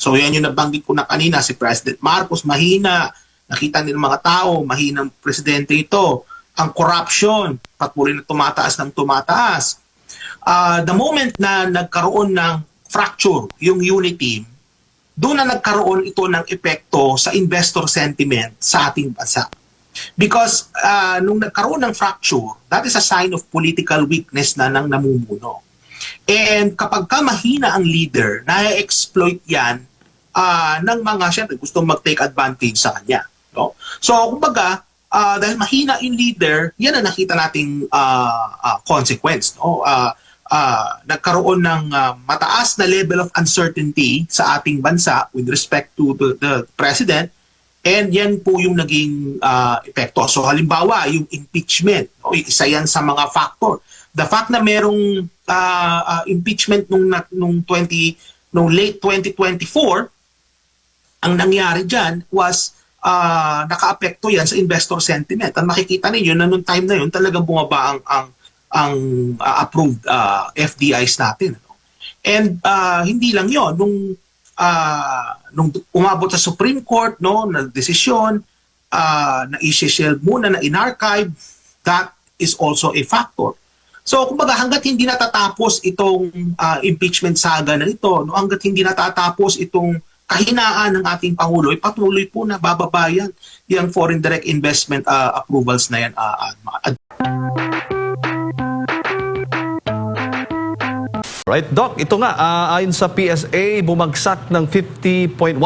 So yan yung nabanggit ko na kanina, si President Marcos, mahina. Nakita ng mga tao, mahinang presidente ito. Ang corruption, patuloy na tumataas ng tumataas. The moment na nagkaroon ng fracture yung unity, doon na nagkaroon ito ng epekto sa investor sentiment sa ating bansa. Because nung nagkaroon ng fracture, that is a sign of political weakness na ng namumuno. And kapag ka mahina ang leader, na-exploit yan ng mga, syempre, gustong mag-take advantage sa kanya. No? So, kumbaga, dahil mahina yung leader, yan ang nakita nating consequence. No? Nagkaroon ng mataas na level of uncertainty sa ating bansa with respect to the president, and yan po yung naging epekto. So halimbawa, yung impeachment, no? Isa yan sa mga factor. The fact na merong impeachment nung late 2024, ang nangyari dyan was naka-apekto yan sa investor sentiment. Ang makikita ninyo na nung time na yun, talagang bumaba ang approved FDIs natin. No? And hindi lang yon, nung umabot sa Supreme Court, no, na desisyon, na i-shelve muna, na in-archive, that is also a factor. So, kumbaga, hanggat hindi natatapos itong impeachment saga na ito, no, hanggat hindi natatapos itong kahinaan ng ating Pangulo, ay patuloy po na bababayan yung foreign direct investment approvals na yan. Right, Doc, ito nga, ayon sa PSA, bumagsak ng 50.1%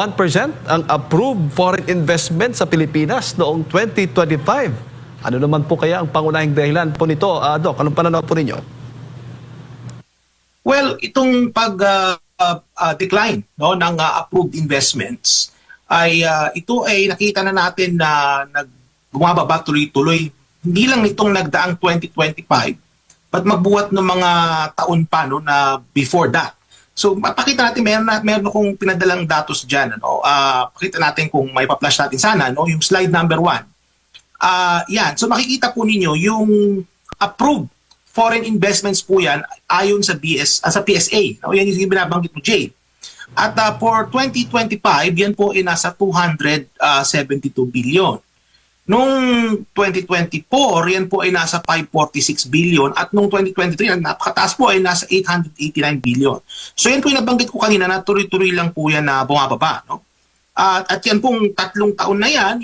ang approved foreign investment sa Pilipinas noong 2025. Ano naman po kaya ang pangunahing dahilan po nito, Doc? Anong pananaw po ninyo? Well, itong pag-decline no, ng approved investments, ay ito ay nakita na natin na bumababa tuloy-tuloy. Hindi lang itong nagdaang 2025, but magbuhat ng mga taon pa no, na before that. So, pakita natin, meron akong pinadalang datos dyan. Ano? Pakita natin kung may pa-flash natin sana, no? Yung slide number 1. Yan. So, makikita po ninyo yung approved foreign investments po yan ayon sa PSA. No? Yan yung binabanggit mo, Jay. At for 2025, yan po ay nasa 272 billion. Noong 2024, yan po ay nasa 546 billion at noong 2023, ang napakataas po ay nasa 889 billion. So yan po yung nabanggit ko kanina na tuloy-tuloy lang po yan na bumababa. No? At yan pong 3 taon na yan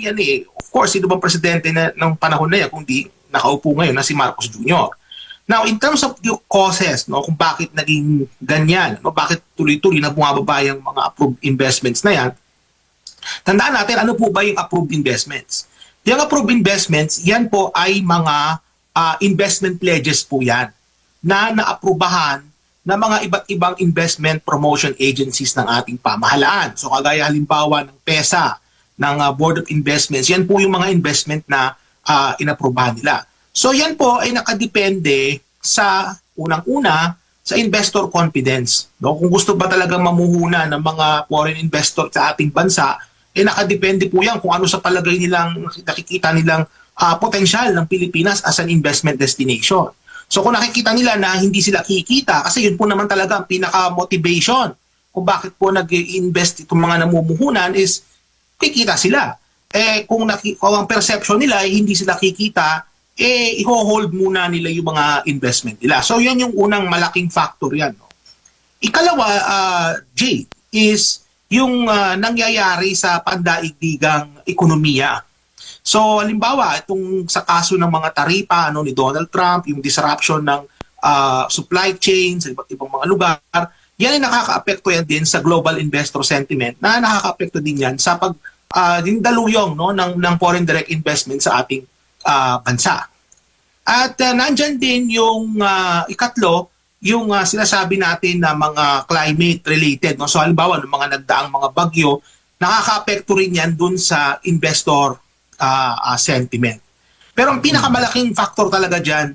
of course, sino bang presidente ng panahon na yan kung di nakaupo ngayon na si Marcos Jr. Now, in terms of the causes, no, kung bakit naging ganyan, no, bakit tuloy-tuloy na bumababa yung mga approved investments na yan, tandaan natin ano po ba yung approved investments. Yung approved investments, yan po ay mga investment pledges po yan na naaprubahan ng mga iba't ibang investment promotion agencies ng ating pamahalaan. So kagaya halimbawa ng PESA, ng Board of Investments, yan po yung mga investment na inaprubahan nila. So yan po ay nakadepende sa unang-una sa investor confidence. No? Kung gusto ba talagang mamuhuna ng mga foreign investor sa ating bansa, nakadepende po yan kung ano sa palagay nilang, nakikita nilang potensyal ng Pilipinas as an investment destination. So kung nakikita nila na hindi sila kikita, kasi yun po naman talaga ang pinaka-motivation kung bakit po nag-invest itong mga namumuhunan is kikita sila. Kung ang perception nila ay hindi sila kikita, i-hold muna nila yung mga investment nila. So yan yung unang malaking factor yan. No? Ikalawa, Jay, is yung nangyayari sa pandaigdigang ekonomiya. So, halimbawa, itong sa kaso ng mga taripa ni Donald Trump, yung disruption ng supply chain sa iba't ibang mga lugar, yan ay nakaka-apekto yan din sa global investor sentiment na nakaka-apekto din yan sa daluyong no, ng foreign direct investment sa ating bansa. At nandyan din yung ikatlo, yung sinasabi natin na mga climate-related. No? So halimbawa, ng mga nagdaang mga bagyo, nakaka-apekto rin yan dun sa investor sentiment. Pero ang pinakamalaking factor talaga dyan,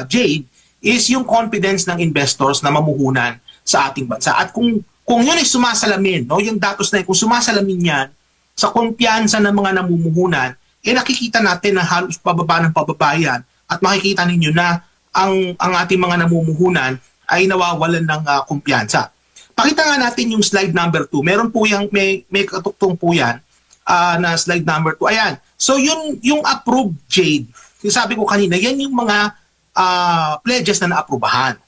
Jade, is yung confidence ng investors na mamuhunan sa ating bansa. At kung yun ay sumasalamin, no? Yung datos na yun, kung sumasalamin yan sa kumpiyansa ng mga namumuhunan, nakikita natin na halos pababa ng pababayan at makikita ninyo na ang ating mga namumuhunan ay nawawalan ng kumpiyansa. Pakita nga natin yung slide number 2. Meron po yung, may katuktong po yan na slide number 2. Ayan. So yung approved, Jade, yung sabi ko kanina, yan yung mga pledges na naaprubahan.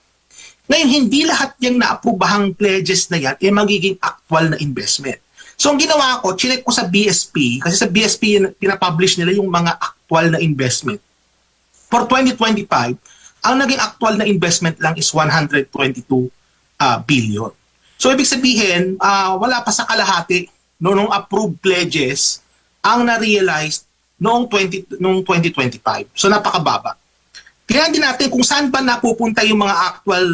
Ngayon, hindi lahat yung naaprubahang pledges na yan ay magiging actual na investment. So ang ginawa ko, chinek ko sa BSP, kasi sa BSP pinapublish nila yung mga actual na investment. For 2025, ang naging actual na investment lang is 122 billion. So ibig sabihin, wala pa sa kalahati nung approved pledges ang na-realized noong 2025. So napakababa. Tingnan din natin kung saan ba napupunta yung mga actual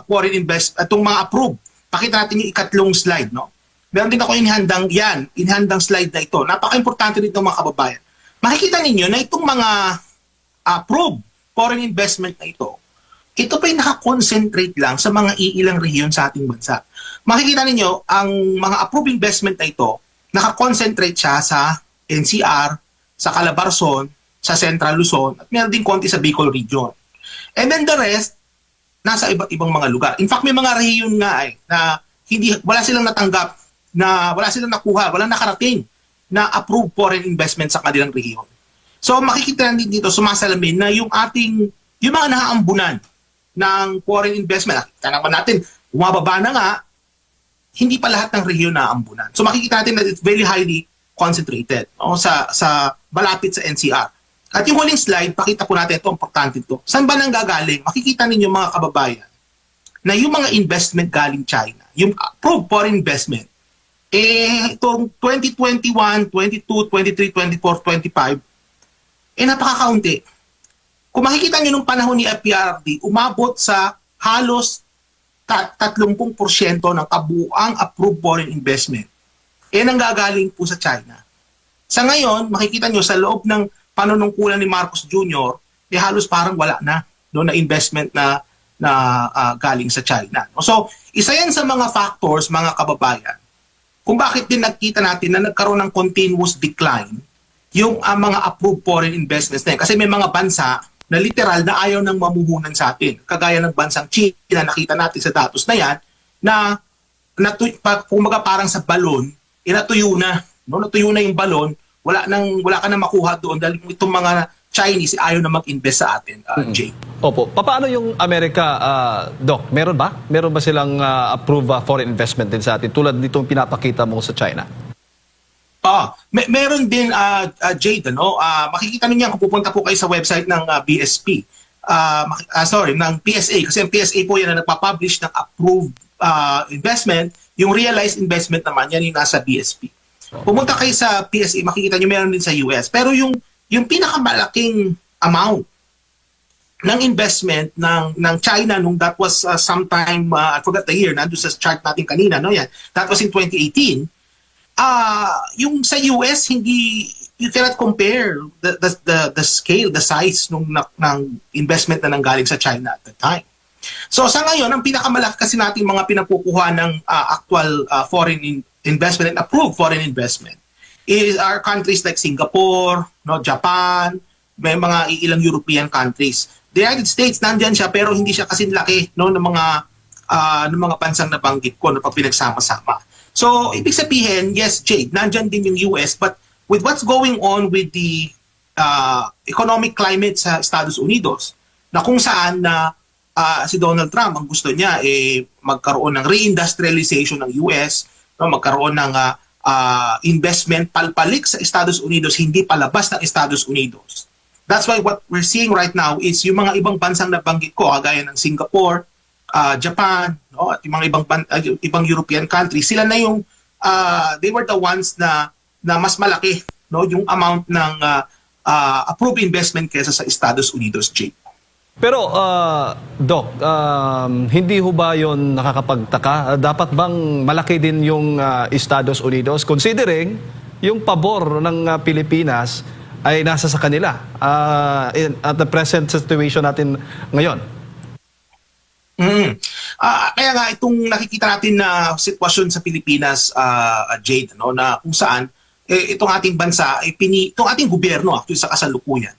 foreign itong mga approved. Pakita natin yung ikatlong slide, no? Meron din ako inhandang slide na ito. Napaka-importante nito mga kababayan. Makikita ninyo na itong mga approved foreign investment na ito pa'y nakakonsentrate lang sa mga iilang rehiyon sa ating bansa. Makikita ninyo, ang mga approved investment na ito, nakakonsentrate siya sa NCR, sa Calabarzon, sa Central Luzon, at meron din konti sa Bicol Region. And then the rest, nasa iba't ibang mga lugar. In fact, may mga rehiyon nga na wala silang natanggap, wala silang nakuha, wala nakarating na approved foreign investment sa kanilang rehiyon. So makikita din dito, sumasalamin na yung mga nakaambunan ng foreign investment, nakikita naman natin, bumababa na nga, hindi pa lahat ng rehiyon naambunan. So makikita natin na it's very highly concentrated sa malapit sa NCR. At yung huling slide, pakita po natin ito, importante ito. Saan ba nang gagaling? Makikita ninyo mga kababayan na yung mga investment galing China, yung approved foreign investment, itong 2021, 22, 23, 24, 25, napakakaunti. Kung makikita nyo nung panahon ni FPRD, umabot sa halos 30% ng kabuuang approved foreign investment. Nanggagaling po sa China. Sa ngayon, makikita nyo sa loob ng panunungkulan ni Marcos Jr., halos parang wala na na investment na galing sa China. So, isa yan sa mga factors, mga kababayan, kung bakit din nakita natin na nagkaroon ng continuous decline yung mga approved foreign investments na yan. Kasi may mga bansa na literal na ayaw ng mamuhunan sa atin. Kagaya ng bansang China, nakita natin sa datos na yan, na kumaga parang sa balon, natuyo na. Natuyo na yung balon, wala ka na makuha doon dahil itong mga Chinese ayaw na mag-invest sa atin, Jay. Opo. Paano yung Amerika, Doc? Meron ba? Meron ba silang approve foreign investment din sa atin tulad nitong pinapakita mo sa China? Meron din, Jade, makikita niyo kung pupunta po kayo sa website ng BSP. Ng PSA. Kasi ang PSA po yan na nagpapublish ng approved investment. Yung realized investment naman, yan yung nasa BSP. Pumunta kayo sa PSA, makikita niyo meron din sa US. Pero yung pinakamalaking amount ng investment ng China nung that was sometime, I forgot the year, nandun sa chart natin kanina, yan. That was in 2018. Yung sa US, you cannot compare the scale, the size ng investment na nanggaling sa China at the time. So sa ngayon, ang pinakamalaki kasi natin mga pinapukuha ng actual foreign investment and approved foreign investment is our countries like Singapore, Japan, may mga ilang European countries. The United States, nandyan siya pero hindi siya kasing laki ng mga bansang nabanggit ko pag pinagsama-sama. So, ibig sabihin, yes, Jade, nandyan din yung US, but with what's going on with the economic climate sa Estados Unidos, na kung saan si Donald Trump, ang gusto niya, magkaroon ng reindustrialization ng US, magkaroon ng investment palpalik sa Estados Unidos, hindi palabas ng Estados Unidos. That's why what we're seeing right now is yung mga ibang bansang nabanggit ko, kagaya ng Singapore, Japan, at yung mga ibang European countries, sila na yung they were the ones na mas malaki yung amount ng approved investment kaysa sa Estados Unidos, Jake. Pero, Doc, hindi ho ba yun nakakapagtaka? Dapat bang malaki din yung Estados Unidos considering yung pabor ng Pilipinas ay nasa sa kanila at the present situation natin ngayon? Kaya nga itong nakikita natin na sitwasyon sa Pilipinas, Jade, na kung saan itong ating bansa, itong ating gobyerno actually sa kasalukuyan,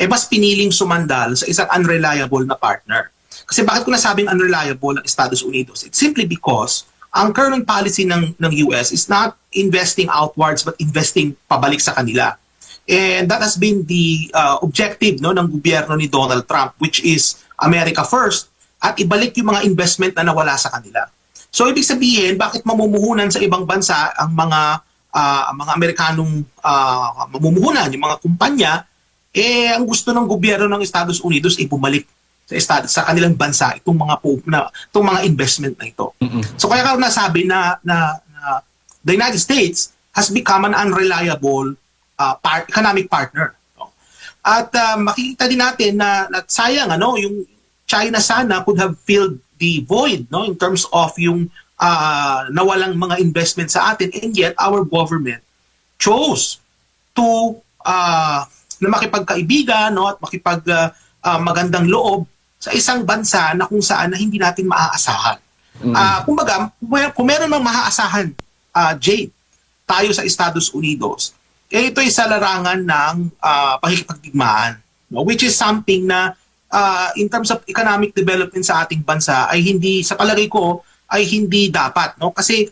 mas piniling sumandal sa isang unreliable na partner. Kasi bakit ko nasabing unreliable ang Estados Unidos? It's simply because ang current policy ng US is not investing outwards but investing pabalik sa kanila. And that has been the objective ng gobyerno ni Donald Trump, which is America first, at ibalik yung mga investment na nawala sa kanila. So ibig sabihin, bakit mamumuhunan sa ibang bansa ang mga Amerikanong mamumuhunan, yung mga kumpanya, ang gusto ng gobyerno ng Estados Unidos ay bumalik sa kanilang bansa itong mga investment na ito. So kaya ka nasabi na the United States has become an unreliable economic partner. No? At makikita din natin na sayang yung China sana could have filled the void in terms of yung nawalang mga investment sa atin, and yet our government chose to na makipagkaibigan at magandang loob sa isang bansa na kung saan na hindi natin maaasahan. Kumbaga, kung meron mang maaasahan, Jade, tayo sa Estados Unidos, ito ay sa larangan ng pakikipagdigmaan, which is something na in terms of economic development sa ating bansa ay hindi, sa palagay ko, ay hindi dapat. Kasi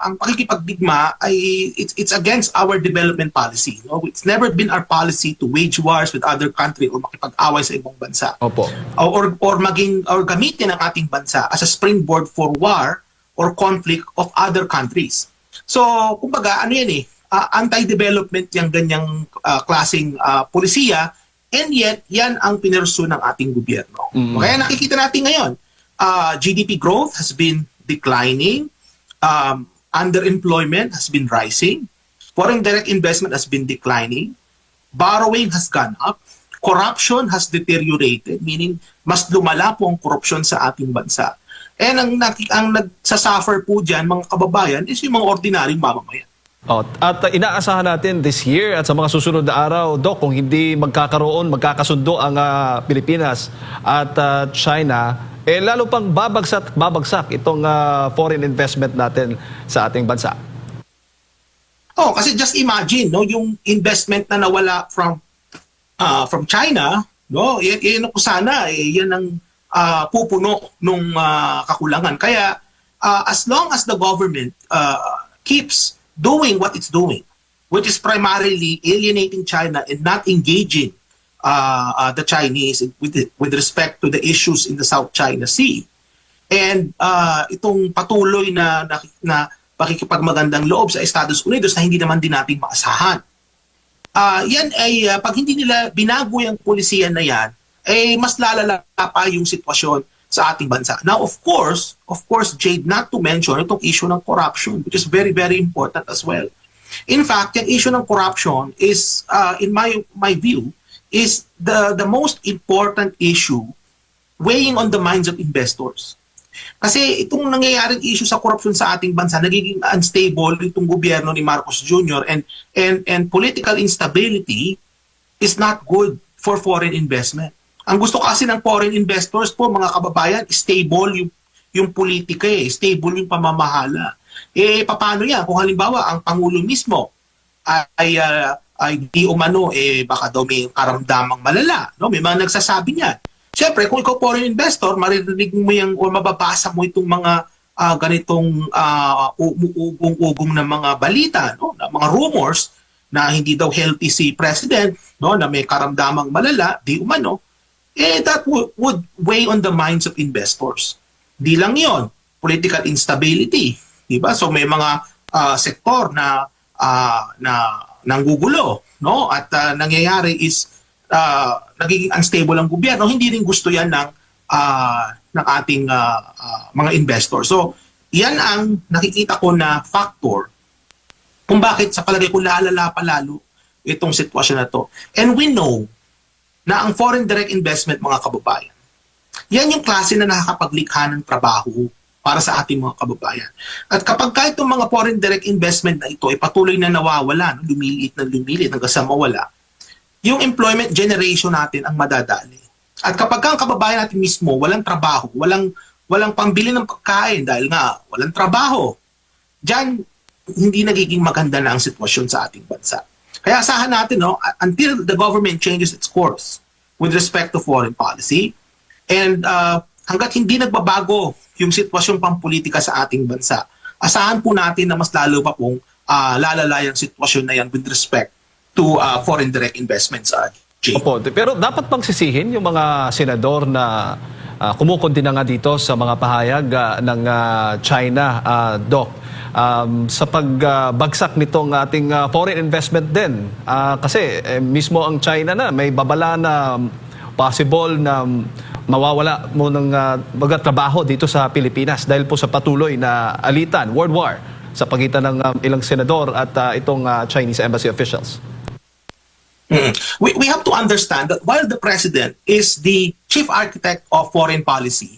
ang pakikipagdigma ay it's against our development policy. It's never been our policy to wage wars with other country or makipag-away sa ibang bansa. Opo. Or gamitin ang ating bansa as a springboard for war or conflict of other countries. So, kumbaga, anti-development yung ganyang klaseng polisiya, and yet, yan ang pinursu ng ating gobyerno. Kaya nakikita natin ngayon, GDP growth has been declining, underemployment has been rising, foreign direct investment has been declining, borrowing has gone up, corruption has deteriorated, meaning mas lumala po ang korupsyon sa ating bansa. And ang nagsasuffer po dyan, mga kababayan, is yung mga ordinaryong mamamayan. At inaasahan natin this year at sa mga susunod na araw, Doc, kung hindi magkakasundo ang Pilipinas at China, lalo pang babagsak itong foreign investment natin sa ating bansa. Kasi just imagine, yung investment na nawala from China, yan ko sana, yan ang pupuno nung kakulangan. Kaya as long as the government keeps doing what it's doing, which is primarily alienating China and not engaging the Chinese with respect to the issues in the South China Sea. And itong patuloy na pakikipagmagandang loob sa Estados Unidos na hindi naman din natin maasahan. Yan ay pag hindi nila binago yung polisiya na yan, mas lalala pa yung sitwasyon sa ating bansa. Now, of course, Jade, not to mention itong issue ng corruption, which is very, very important as well. In fact, yung issue ng corruption is, in my view, is the most important issue weighing on the minds of investors. Kasi itong nangyayaring issue sa corruption sa ating bansa, nagiging unstable itong gobyerno ni Marcos Jr. and political instability is not good for foreign investment. Ang gusto kasi ng foreign investors po, mga kababayan, stable yung politika, stable yung pamamahala. Paano yan? Kung halimbawa, ang Pangulo mismo ay di umano, baka daw may karamdamang malala. May mga nagsasabi niyan. Siyempre, kung ikaw foreign investor, maririnig mo yung, o mababasa mo itong mga ganitong umuugong-ugong na mga balita, na mga rumors na hindi daw healthy si President, na may karamdamang malala, di umano, that would weigh on the minds of investors. Di lang yon, political instability, diba? So may mga sektor na nanggugulo, at nangyayari is nagiging unstable ang gobyerno. Hindi rin gusto yan ng ating mga investors. So yan ang nakikita ko na factor kung bakit sa palagay ko lalala pa lalo itong sitwasyon na to. And we know na ang foreign direct investment, mga kababayan, yan yung klase na nakakapaglikha ng trabaho para sa ating mga kababayan. At kapag kahit itong mga foreign direct investment na ito ay patuloy na nawawala, lumiliit hanggang sa mawala, yung employment generation natin ang madadali. At kapag ang kababayan natin mismo walang trabaho, walang pambili ng pagkain dahil nga walang trabaho, diyan hindi nagiging maganda na ang sitwasyon sa ating bansa. Kaya asahan natin, until the government changes its course with respect to foreign policy, And hanggat hindi nagbabago yung sitwasyong pampolitika sa ating bansa, asahan po natin na mas lalo pa pong lalala yung sitwasyon na yan with respect to foreign direct investments. Jay. Opo, pero dapat bang sisihin yung mga senador na kumukundi na nga dito sa mga pahayag ng China, Doc, sa pagbagsak nitong ating foreign investment din? Kasi mismo ang China na may babala na possible na mawawala mo ng magtrabaho dito sa Pilipinas dahil po sa patuloy na alitan, world war, sa pagitan ng ilang senador at itong Chinese embassy officials. We have to understand that while the president is the chief architect of foreign policy,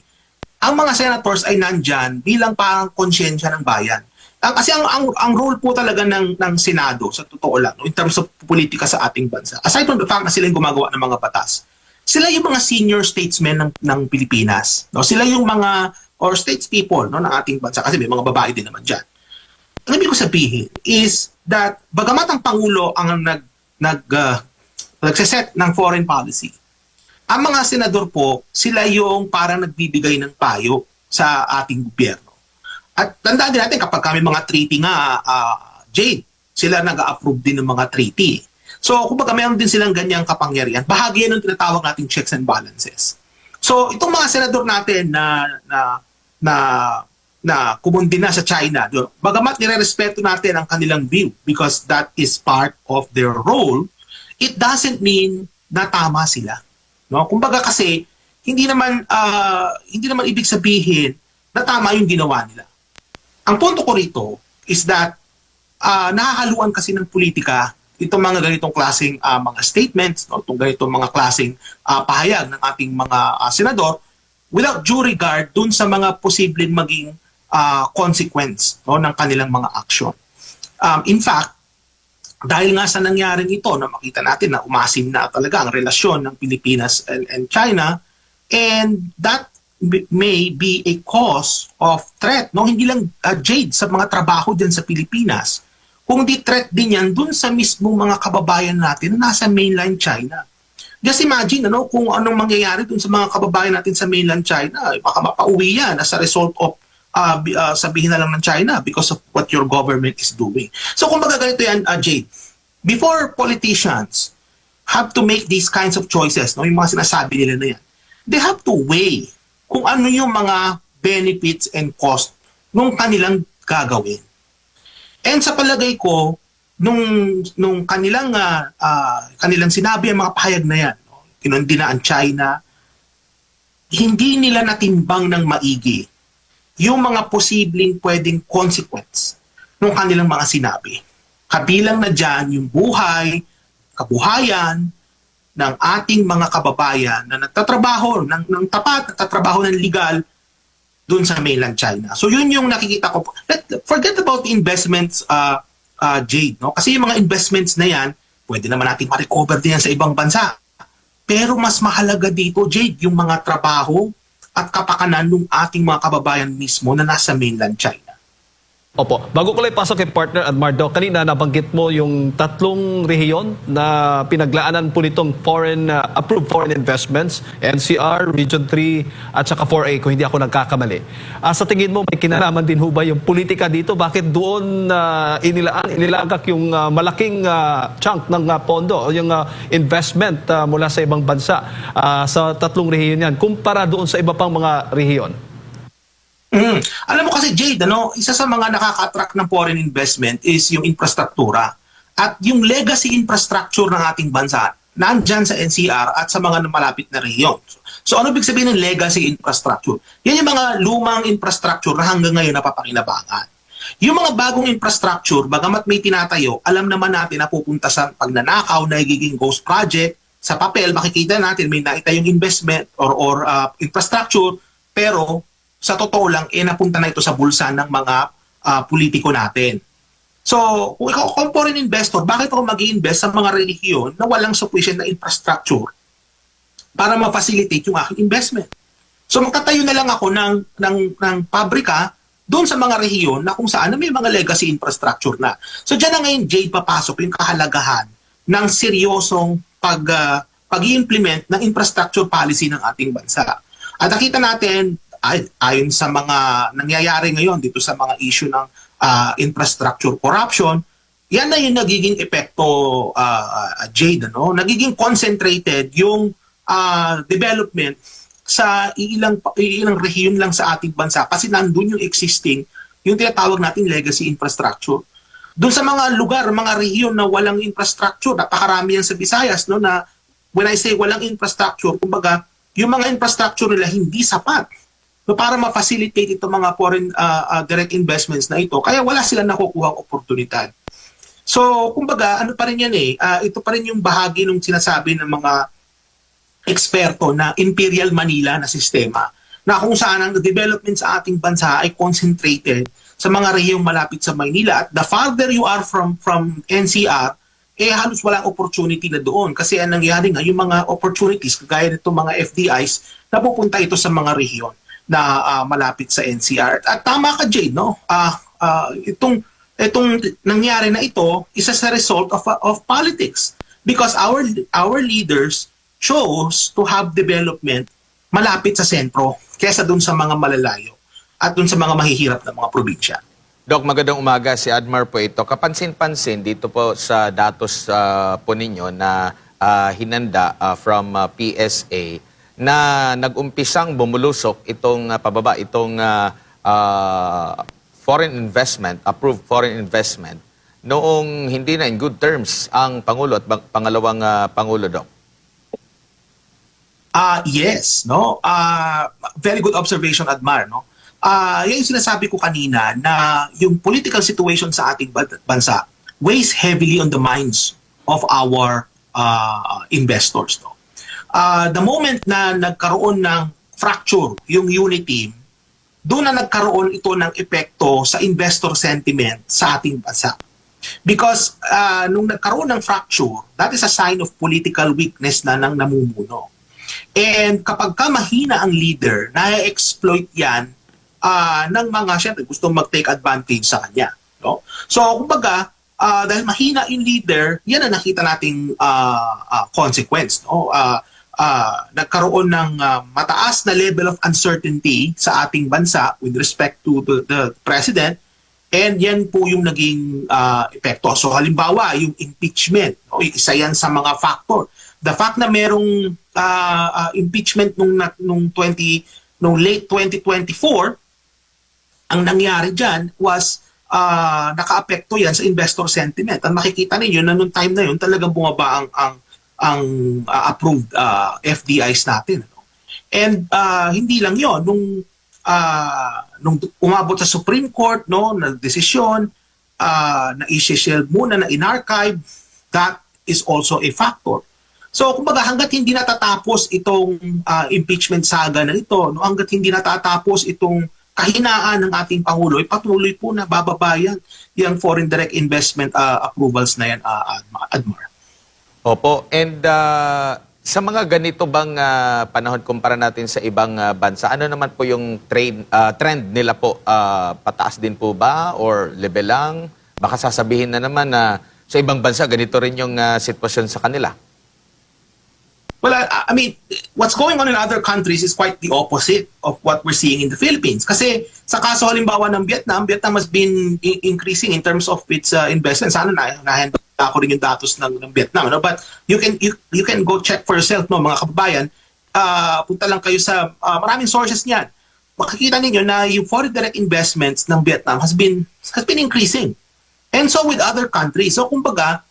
ang mga senators ay nandyan bilang parang konsyensya ng bayan. Kasi ang role po talaga ng Senado, sa totoo lang, in terms of politika sa ating bansa, aside from the fact na sila yung gumagawa ng mga batas, sila yung mga senior statesmen ng Pilipinas. No? Sila yung mga, or statespeople ng ating bansa, kasi may mga babae din naman dyan. Ang ibig ko sabihin is that bagamat ang Pangulo ang nagsiset ng foreign policy, ang mga senador po, sila yung parang nagbibigay ng payo sa ating gobyerno. At tandaan din natin kapag kami mga treaty nga, Jade, sila nag-approve din ng mga treaty. So, kumbaga mayroon din silang ganyang kapangyarihan. Bahagi yan ng tinatawag nating checks and balances. So, itong mga senador natin na kumundi na sa China, bagamat nire-respeto natin ang kanilang view because that is part of their role, it doesn't mean na tama sila. No? Kumbaga kasi, hindi naman ibig sabihin na tama yung ginawa nila. Ang punto ko rito is that nahahaluan kasi ng politika itong mga ganitong klaseng mga statements, no? Itong ganitong mga klaseng pahayag ng ating mga senador without due regard dun sa mga posibleng maging consequence, no, ng kanilang mga action. In fact, dahil nga sa nangyaring ito, na makita natin na umasim na talaga ang relasyon ng Pilipinas and China, and that may be a cause of threat, no? Hindi lang Jade sa mga trabaho dyan sa Pilipinas, kundi threat din yan dun sa mismong mga kababayan natin na nasa mainland China. Just imagine kung anong mangyayari dun sa mga kababayan natin sa mainland China. Baka mapauwi yan as a result of sabihin na lang ng China because of what your government is doing. So kumbaga ganito yan, Jade, before politicians have to make these kinds of choices, no, yung mga sinasabi nila na yan, they have to weigh kung ano yung mga benefits and cost nung kanilang gagawin. And sa palagay ko, nung kanilang sinabi ang mga pahayag na yan, no, kinundi na ang China, hindi nila natimbang ng maigi yung mga posibleng pwedeng consequence ng kanilang mga sinabi. Kabilang na dyan yung buhay, kabuhayan ng ating mga kababayan na nagtatrabaho ng tapat, nagtatrabaho ng legal dun sa mainland China. So yun yung nakikita ko. Forget about the investments, Jade. No? Kasi yung mga investments na yan, pwede naman natin ma-recover din yan sa ibang bansa. Pero mas mahalaga dito, Jade, yung mga trabaho at kapakanan ng ating mga kababayan mismo na nasa mainland China. Opo. Bago ko lang pasok kay partner at Mardoc, kanina nabanggit mo yung 3 rehiyon na pinaglaanan po nitong approved foreign investments, NCR, Region 3 at saka 4A kung hindi ako nagkakamali. Sa tingin mo may kinalaman din ho ba yung politika dito? Bakit doon inilagak yung malaking chunk ng pondo o yung investment mula sa ibang bansa sa 3 rehiyon yan kumpara doon sa iba pang mga rehiyon? Alam mo kasi Jade, isa sa mga nakaka-attract ng foreign investment is yung infrastruktura. At yung legacy infrastructure ng ating bansa, nandyan sa NCR at sa mga malapit na rehiyon. So ano ibig sabihin ng legacy infrastructure? Yan yung mga lumang infrastructure na hanggang ngayon napapakinabangan. Yung mga bagong infrastructure, bagamat may tinatayo, alam naman natin na pupunta sa pagnanakaw na higiging ghost project. Sa papel, makikita natin may naitayong investment or infrastructure, pero sa totoo lang, napunta na ito sa bulsa ng mga politiko natin. So, kung ikaw kung foreign investor, bakit ako mag-i-invest sa mga relihiyon na walang sufficient na infrastructure para ma-facilitate yung aking investment? So, magtatayo na lang ako ng pabrika doon sa mga rehiyon na kung saan may mga legacy infrastructure na. So, dyan na ngayon, Jade, papasok yung kahalagahan ng seryosong pag-i-implement ng infrastructure policy ng ating bansa. At nakita natin, ayon sa mga nangyayari ngayon dito sa mga issue ng infrastructure corruption, yan na yung nagiging epekto, Jade, ano? Nagiging concentrated yung development sa ilang rehiyon lang sa ating bansa kasi nandun yung existing, yung tinatawag nating legacy infrastructure. Doon sa mga lugar, mga rehiyon na walang infrastructure, napakarami yan sa Visayas, no, na when I say walang infrastructure, kumbaga, yung mga infrastructure nila hindi sapat, no, para ma-facilitate itong mga foreign direct investments na ito. Kaya wala silang nakukuhang oportunidad. So, kumbaga, ano pa rin yan ito pa rin yung bahagi ng sinasabi ng mga eksperto na Imperial Manila na sistema, na kung saan ang development sa ating bansa ay concentrated sa mga rehiyong malapit sa Maynila. At the farther you are from NCR, halos walang opportunity na doon. Kasi ang nangyari nga, yung mga opportunities, kagaya nito mga FDIs, napupunta ito sa mga rehiyon na malapit sa NCR. At tama ka, Jade, no? Itong nangyari na ito is as a result of politics. Because our leaders chose to have development malapit sa sentro kesa dun sa mga malalayo at dun sa mga mahihirap na mga probinsya. Doc, magandang umaga. Si Admar po ito. Kapansin-pansin dito po sa datos po ninyo na hinanda from PSA na nag-umpisang bumulusok itong pababa, itong foreign investment, approved foreign investment, noong hindi na in good terms ang Pangulo at pangalawang Pangulo, Doc. Yes, no? Very good observation, Admar, no? Yan yung sinasabi ko kanina na yung political situation sa ating bansa weighs heavily on the minds of our investors, no? The moment na nagkaroon ng fracture yung unity, doon na nagkaroon ito ng epekto sa investor sentiment sa ating bansa. Because nung nagkaroon ng fracture, that is a sign of political weakness na ng namumuno. And kapag ka mahina ang leader, na-exploit yan ng mga, syempre, gustong mag-take advantage sa kanya. No? So, kumbaga, dahil mahina yung leader, yan ang nakita nating consequence. No? Nagkaroon ng mataas na level of uncertainty sa ating bansa with respect to the president, and yan po yung naging epekto. So halimbawa, yung impeachment, no, isa yan sa mga factor. The fact na merong impeachment nung late 2024, ang nangyari dyan was naka-apekto yan sa investor sentiment. Ang makikita ninyo na nung time na yun, talagang bumaba ang approved FDIs natin. Ano? And hindi lang yon, nung umabot sa Supreme Court, no, na desisyon na i-shield muna, na in-archive, that is also a factor. So kumbaga hangga't hindi natatapos itong impeachment saga na ito, no, hangga't hindi natatapos itong kahinaan ng ating Pangulo, patuloy po na bababayan yung foreign direct investment approvals na yan, Admar. Opo. And sa mga ganito bang panahon, kumpara natin sa ibang bansa, ano naman po yung trend nila po? Pataas din po ba or level lang? Baka sasabihin na naman na sa ibang bansa, ganito rin yung sitwasyon sa kanila. Well, I mean, what's going on in other countries is quite the opposite of what we're seeing in the Philippines. Kasi sa kaso halimbawa ng Vietnam has been increasing in terms of its investment. Sana na-handle ako rin yung datos ng Vietnam. No? But you can go check for yourself, no, mga kababayan. Punta lang kayo sa maraming sources niyan. Makikita ninyo na yung foreign direct investments ng Vietnam has been increasing. And so with other countries. So kumbaga,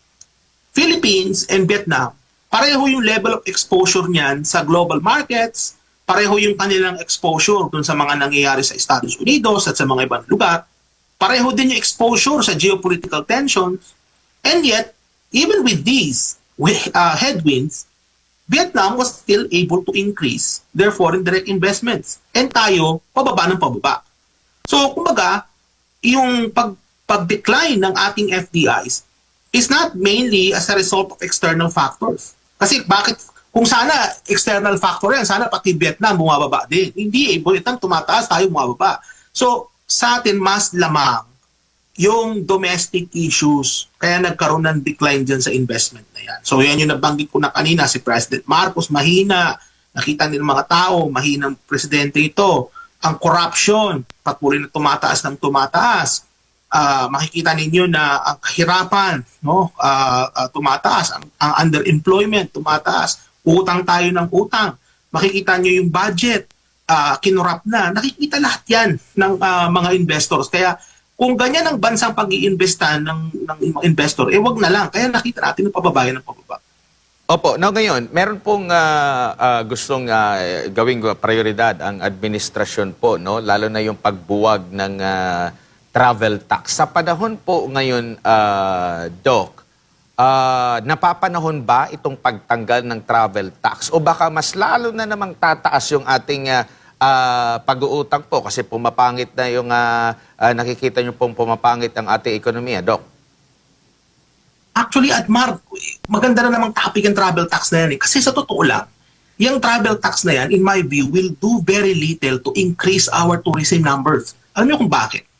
Philippines and Vietnam, pareho yung level of exposure niyan sa global markets, pareho yung kanilang exposure dun sa mga nangyayari sa Estados Unidos at sa mga ibang lugar, pareho din yung exposure sa geopolitical tensions, and yet, even with these headwinds, Vietnam was still able to increase their foreign direct investments. And tayo, pababa ng pababa. So, kumbaga, yung pag-decline ng ating FDIs is not mainly as a result of external factors. Kasi bakit, kung sana external factor yan, sana pati Vietnam bumababa din. Hindi Vietnam tumataas, tayo bumababa. So, sa atin mas lamang yung domestic issues, kaya nagkaroon ng decline dyan sa investment na yan. So, yan yung nabanggit ko na kanina, si President Marcos, mahina Nakita din ng mga tao, mahinang presidente ito. Ang corruption, patuloy na tumataas ng tumataas. Makikita ninyo na ang kahirapan, no, tumataas, ang underemployment tumataas, utang tayo ng utang. Makikita niyo yung budget, kinurap na. Nakikita lahat yan ng mga investors. Kaya kung ganyan ang bansang pag-iimbestan ng mga investor, wag na lang. Kaya nakita natin ng pababa ng pababa. Opo, now ngayon, meron pong gustong gawing prioridad ang administrasyon po, no? Lalo na yung pagbuwag ng travel tax. Sa panahon po ngayon, Doc, napapanahon ba itong pagtanggal ng travel tax? O baka mas lalo na namang tataas yung ating pag-uutang po kasi pumapangit na yung nakikita nyo pong pumapangit ang ating ekonomiya, Doc? Actually, Admar, maganda na namang topic ang travel tax na yan. Kasi sa totoo lang, yung travel tax na yan, in my view, will do very little to increase our tourism numbers. Alam niyo kung bakit?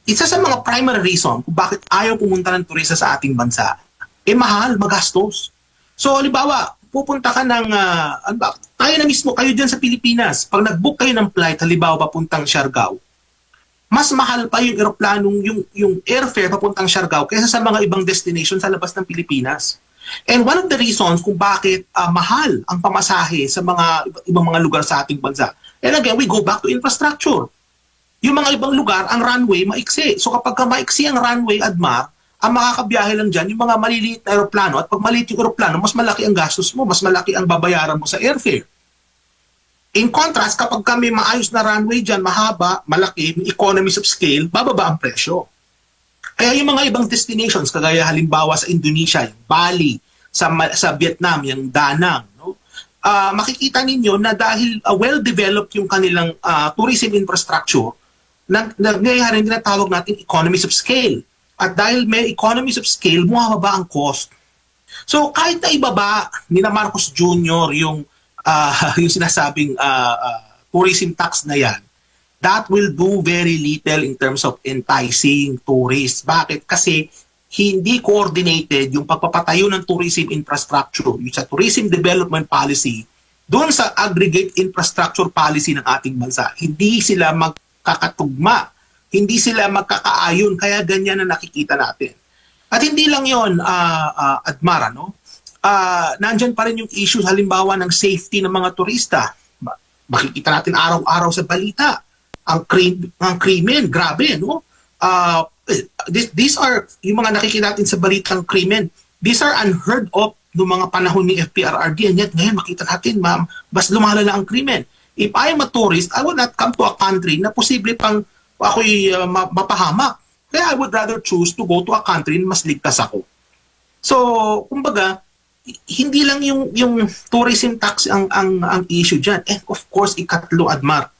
Isa sa mga primary reason kung bakit ayaw pumunta ng turista sa ating bansa, mahal, magastos. So, halimbawa, pupunta ka ng, tayo na mismo, kayo dyan sa Pilipinas, pag nag-book kayo ng flight, halimbawa papuntang Siargao, mas mahal pa yung eroplanong, yung airfare papuntang Siargao kaysa sa mga ibang destination sa labas ng Pilipinas. And one of the reasons kung bakit mahal ang pamasahe sa mga ibang mga lugar sa ating bansa. And again, we go back to infrastructure. Yung mga ibang lugar, ang runway maiksi. So kapag maiksi ang runway, Admar, ang makakabiyahe lang dyan, yung mga maliliit na aeroplano, at pag maliit yung aeroplano, mas malaki ang gastos mo, mas malaki ang babayaran mo sa airfare. In contrast, kapag kami maayos na runway dyan, mahaba, malaki, economies of scale, bababa ang presyo. Kaya yung mga ibang destinations, kagaya halimbawa sa Indonesia, yung Bali, sa Vietnam, yung Da Nang, no? Makikita ninyo na dahil well-developed yung kanilang tourism infrastructure, nangyayari din na tawag natin economies of scale. At dahil may economies of scale, bumababa ang cost. So kahit na ibaba ni na Marcos Jr. yung sinasabing tourism tax na yan, that will do very little in terms of enticing tourists. Bakit? Kasi hindi coordinated yung pagpapatayo ng tourism infrastructure, yung sa tourism development policy, doon sa aggregate infrastructure policy ng ating bansa. Hindi sila magkakatugma, hindi sila magkakaayon, kaya ganyan na nakikita natin. At hindi lang yon, Admara, no? Nandyan pa rin yung issue halimbawa ng safety ng mga turista. Makikita natin araw-araw sa balita ang krimen, grabe, no? These are yung mga nakikita natin sa balitang krimen. These are unheard of noong mga panahon ni FPRRD, and yet ngayon makita natin, ma'am, mas lumalala ang krimen. If I am a tourist, I will not come to a country na posible pang ako'y mapahamak. Kaya I would rather choose to go to a country na mas ligtas ako. So, kumbaga, hindi lang yung tourism tax ang issue dyan. And of course, ikatlo, Admar,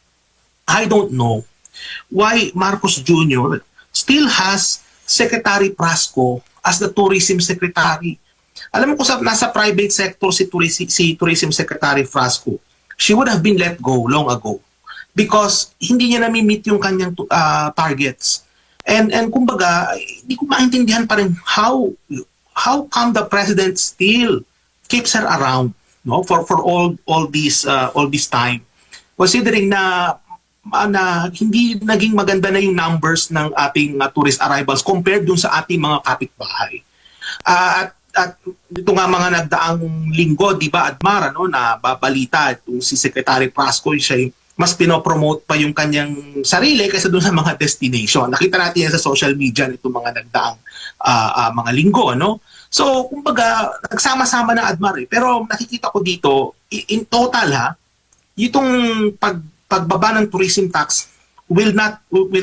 I don't know why Marcos Jr. still has Secretary Prasco as the tourism secretary. Alam mo kung nasa private sector si tourism secretary Prasco, she would have been let go long ago because hindi niya na-meet yung kanyang targets. And kumbaga, hindi ko maintindihan pa rin how come the president still keeps her around, no, for all this time, considering na hindi naging maganda na yung numbers ng ating tourist arrivals compared dun sa ating mga kapitbahay. At ito nga mga nagdaang linggo, di ba, Admara, no, na babalita itong si Secretary Prasco, siya mas pinopromote pa yung kanyang sarili kaysa dun sa mga destination. Nakita natin yan sa social media nitong mga nagdaang mga linggo, no? So, kumbaga, nagsama-sama na, Admar, pero nakikita ko dito, in total, itong pagbaba ng tourism tax will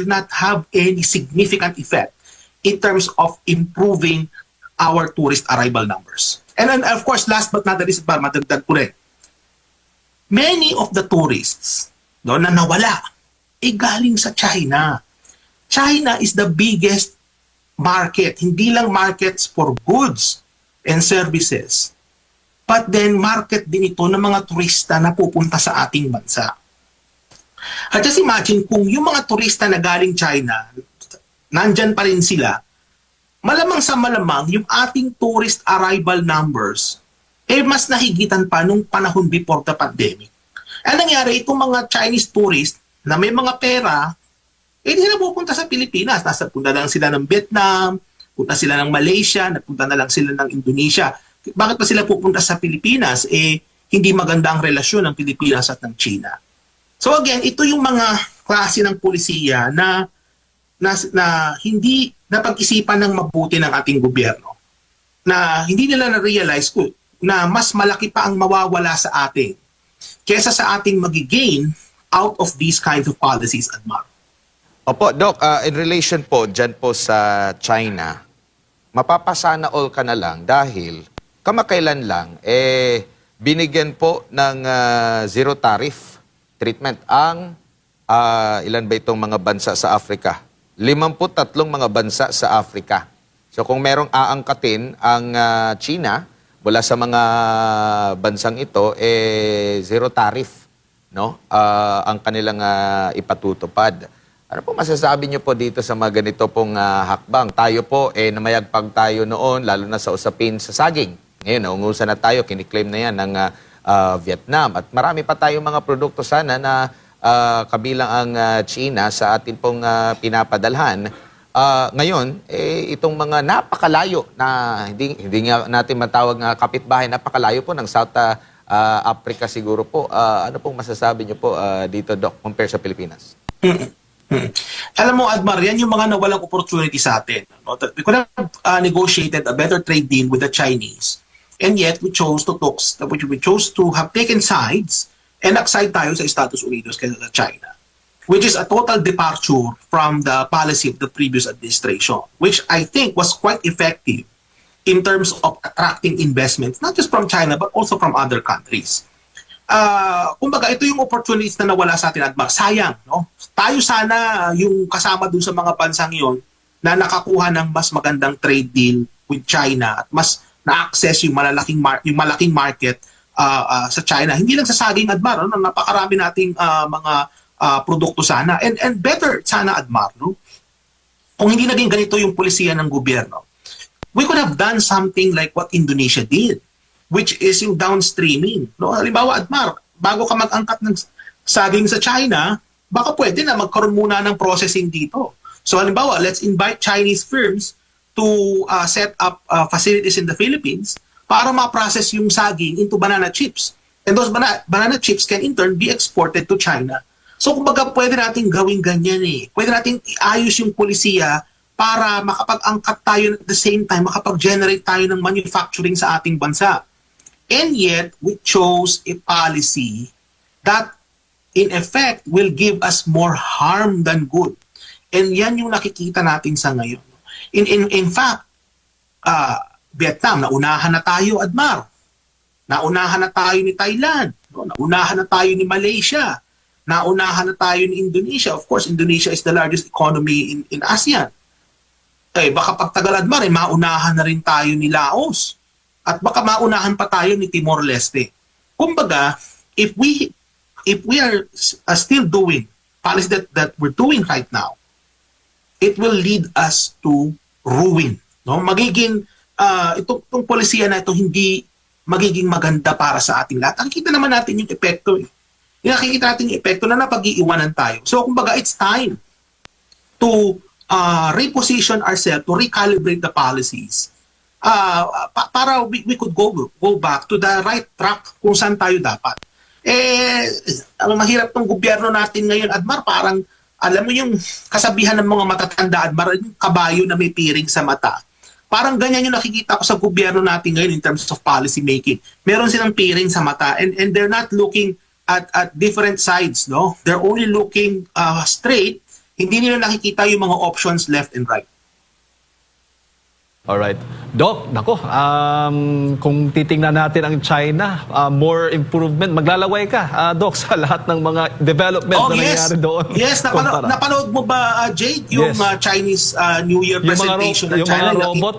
not have any significant effect in terms of improving our tourist arrival numbers. And then, of course, last but not the least, madagdag ko rin, many of the tourists na nawala, galing sa China. China is the biggest market, hindi lang markets for goods and services, but then market din ito ng mga turista na pupunta sa ating bansa. At just imagine kung yung mga turista na galing China, nandyan pa rin sila, malamang sa malamang yung ating tourist arrival numbers mas nahigitan pa nung panahon before the pandemic. Ang nangyari, itong mga Chinese tourists na may mga pera, hindi na pupunta sa Pilipinas. Punta na lang sila ng Vietnam, punta sila ng Malaysia, napunta na lang sila ng Indonesia. Bakit pa sila pupunta sa Pilipinas? Hindi maganda ang relasyon ng Pilipinas at ng China. So again, ito yung mga klase ng pulisiya na hindi napag-isipan ng mabuti ng ating gobyerno. Na hindi nila na-realize na mas malaki pa ang mawawala sa atin kesa sa ating magigain out of these kinds of policies, Admar. Opo, Doc, in relation po dyan po sa China, mapapasana all ka na lang dahil kamakailan lang, binigyan po ng zero tariff treatment ang ilan ba itong mga bansa sa Africa? 53 mga bansa sa Africa. So kung merong aangkatin ang China mula sa mga bansang ito, zero tariff, no? Ang kanilang ipatutupad. Ano po masasabi niyo po dito sa mga ganito pong hakbang? Tayo po, namayagpag tayo noon, lalo na sa usapin sa saging. Ngayon, naungusan na tayo, kiniklaim na yan ng Vietnam. At marami pa tayong mga produkto sana na kabilang ang China sa atin pong pinapadalhan. Ngayon, itong mga napakalayo na hindi nga natin matawag nga kapitbahay, napakalayo po ng South Africa siguro po. Ano pong masasabi niyo po dito, Doc, compare sa Pilipinas? Alam mo, Admar, yan yung mga nawalang opportunity sa atin. No? We could have negotiated a better trade deal with the Chinese, and yet we chose to have taken sides and nagside tayo sa Estados Unidos kaysa sa China, which is a total departure from the policy of the previous administration, which I think was quite effective in terms of attracting investments, not just from China, but also from other countries. Kumbaga, ito yung opportunities na nawala sa atin, Admar. Sayang, no? Tayo sana yung kasama dun sa mga bansang yon na nakakuha ng mas magandang trade deal with China at mas na-access yung malaking market sa China. Hindi lang sa saging, Admar, no? Napakarami nating mga produkto sana. And better sana, Admar, no? Kung hindi naging ganito yung polisiya ng gobyerno, we could have done something like what Indonesia did, which is yung downstreaming. No? Halimbawa, Admar, bago ka mag-angkat ng saging sa China, baka pwede na magkaroon muna ng processing dito. So halimbawa, let's invite Chinese firms to set up facilities in the Philippines para ma-process yung saging into banana chips. And those banana chips can in turn be exported to China. So kumbaga, pwede natin gawing ganyan eh. Pwede natin iayos yung polisiya para makapag-angkat tayo at the same time, makapag-generate tayo ng manufacturing sa ating bansa. And yet, we chose a policy that, in effect, will give us more harm than good. And yan yung nakikita natin sa ngayon. In fact, Vietnam, naunahan na tayo, Admar. Naunahan na tayo ni Thailand. No? Naunahan na tayo ni Malaysia. Naunahan na tayo ni Indonesia. Of course, Indonesia is the largest economy in ASEAN. Baka pagtagal, Admar, maunahan na rin tayo ni Laos. At baka maunahan pa tayo ni Timor-Leste. Kumbaga, if we are still doing policy that we're doing right now, it will lead us to ruin. No? Magiging, itong polisiya na ito hindi magiging maganda para sa ating lahat. Nakikita naman natin yung epekto. Nakikita natin yung epekto na napag-iiwanan tayo. So, kumbaga, it's time to reposition ourselves, to recalibrate the policies para we could go back to the right track kung saan tayo dapat. Ang mahirap ng gobyerno natin ngayon, Admar, parang, alam mo yung kasabihan ng mga matatanda, Admar, yung kabayo na may piring sa mata. Parang ganyan yung nakikita ko sa gobyerno natin ngayon in terms of policy making. Meron silang piring sa mata and they're not looking at different sides, no? They're only looking straight. Hindi nila nakikita yung mga options left and right. Alright. Doc, nako, kung titingnan natin ang China, more improvement, maglalaway ka, Doc, sa lahat ng mga development na nangyayari doon. Yes, napanood mo ba, Jade, yung Chinese New Year presentation ng China? Yung mga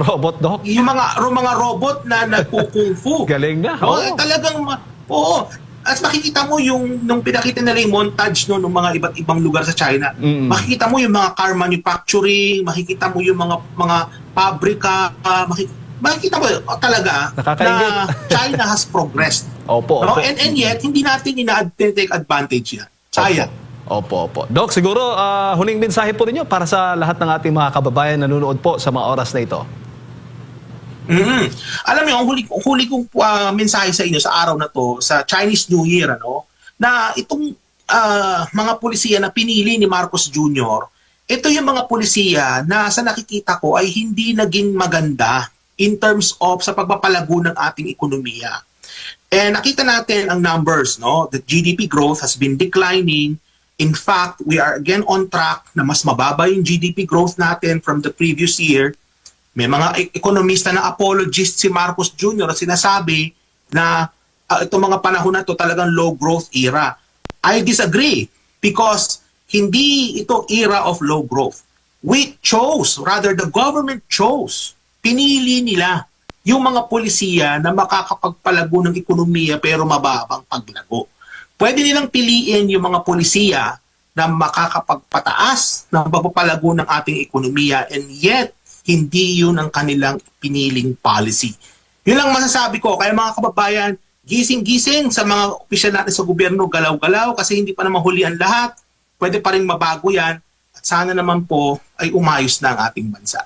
robot, Doc? Yung mga robot na nagkukung fu. Galing na. No? Talagang, oo. At makikita mo nung pinakita nila yung montage ng mga iba't ibang lugar sa China, makikita mo yung mga car manufacturing, makikita mo yung mga pabrika, makikita mo talaga Nakakaingit. na China has progressed. Opo, No? opo. And yet, hindi natin take advantage yan. Sayang. Opo, opo. Doc, siguro huling mensahe po ninyo para sa lahat ng ating mga kababayan na nanonood po sa mga oras na ito. Mhm. Alam niyo, ang huli kong mensahe sa inyo sa araw na to, sa Chinese New Year, na itong mga pulisiya na pinili ni Marcos Jr., ito yung mga pulisiya na sa nakikita ko ay hindi naging maganda in terms of sa pagpapalago ng ating ekonomiya. And nakita natin ang numbers, the GDP growth has been declining. In fact, we are again on track na mas mababa yung GDP growth natin from the previous year. May mga ekonomista na apologist si Marcos Jr. na sinasabi na itong mga panahon na to talagang low growth era. I disagree because hindi ito era of low growth. We chose, rather the government chose, pinili nila yung mga polisiya na makakapagpalago ng ekonomiya pero mababang paglago. Pwede nilang piliin yung mga polisiya na makakapagpataas ng pagpapalago ng ating ekonomiya, and yet hindi yun ang kanilang piniling policy. Yun lang masasabi ko. Kaya mga kababayan, gising-gising sa mga opisyal natin sa gobyerno, galaw-galaw kasi hindi pa naman huli ang lahat. Pwede pa rin mabago yan at sana naman po ay umayos na ang ating bansa.